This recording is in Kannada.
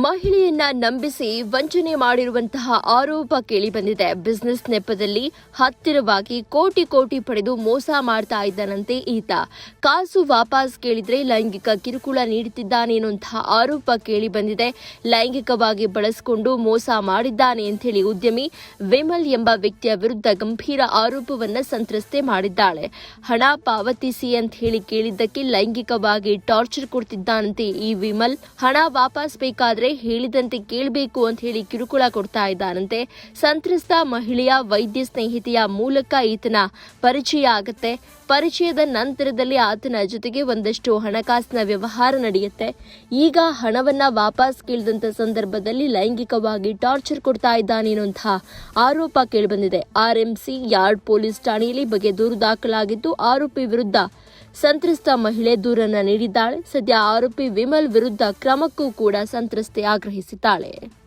ಮಹಿಳೆಯನ್ನ ನಂಬಿಸಿ ವಂಚನೆ ಮಾಡಿರುವಂತಹ ಆರೋಪ ಕೇಳಿಬಂದಿದೆ. ಬಿಸಿನೆಸ್ ನೆಪದಲ್ಲಿ ಹತ್ತಿರವಾಗಿ ಕೋಟಿ ಪಡೆದು ಮೋಸ ಮಾಡ್ತಾ ಇದ್ದಾನಂತೆ ಈತ. ಕಾಸು ವಾಪಸ್ ಕೇಳಿದ್ರೆ ಲೈಂಗಿಕ ಕಿರುಕುಳ ನೀಡುತ್ತಿದ್ದಾನೆ ಎನ್ನುವಂತಹ ಆರೋಪ ಕೇಳಿಬಂದಿದೆ. ಲೈಂಗಿಕವಾಗಿ ಬಳಸಿಕೊಂಡು ಮೋಸ ಮಾಡಿದ್ದಾನೆ ಅಂತ ಹೇಳಿ ಉದ್ಯಮಿ ವಿಮಲ್ ಎಂಬ ವ್ಯಕ್ತಿಯ ವಿರುದ್ಧ ಗಂಭೀರ ಆರೋಪವನ್ನ ಸಂತ್ರಸ್ತೆ ಮಾಡಿದ್ದಾಳೆ. ಹಣ ಪಾವತಿಸಿ ಅಂತ ಹೇಳಿ ಕೇಳಿದ್ದಕ್ಕೆ ಲೈಂಗಿಕವಾಗಿ ಟಾರ್ಚರ್ ಕೊಡ್ತಿದ್ದಾನಂತೆ ಈ ವಿಮಲ್. ಹಣ ವಾಪಸ್ ಬೇಕಾದ್ರೆ ಹೇಳಿದಂತೆ ಕೇಳಬೇಕು ಅಂತ ಹೇಳಿ ಕಿರುಕುಳ ಕೊಡ್ತಾ ಇದ್ದಾನಂತೆ. ಸಂತ್ರಸ್ತ ಮಹಿಳೆಯ ವೈದ್ಯ ಸ್ನೇಹಿತೆಯ ಮೂಲಕ ಈತನ ಪರಿಚಯ ಆಗುತ್ತೆ. ಪರಿಚಯದ ನಂತರದಲ್ಲಿ ಆತನ ಜೊತೆಗೆ ಒಂದಷ್ಟು ಹಣಕಾಸಿನ ವ್ಯವಹಾರ ನಡೆಯುತ್ತೆ. ಈಗ ಹಣವನ್ನ ವಾಪಸ್ ಕೇಳಿದಂತ ಸಂದರ್ಭದಲ್ಲಿ ಲೈಂಗಿಕವಾಗಿ ಟಾರ್ಚರ್ ಕೊಡ್ತಾ ಇದ್ದಾನೆ ಎನ್ನುವಂತಹ ಆರೋಪ ಕೇಳಿಬಂದಿದೆ. ಆರ್ಎಂಸಿ ಯಾರ್ಡ್ ಪೊಲೀಸ್ ಠಾಣೆಯಲ್ಲಿ ಬಗ್ಗೆ ದೂರು ದಾಖಲಾಗಿದ್ದು, ಆರೋಪಿ ವಿರುದ್ಧ ಸಂತ್ರಸ್ತ ಮಹಿಳೆ ದೂರನ್ನ ನೀಡಿದ್ದಾಳೆ. ಸದ್ಯ ಆರೋಪಿ ವಿಮಲ್ ವಿರುದ್ಧ ಕ್ರಮಕ್ಕೂ ಕೂಡ ಸಂತ್ರಸ್ತೆ ಆಗ್ರಹಿಸಿದ್ದಾಳೆ.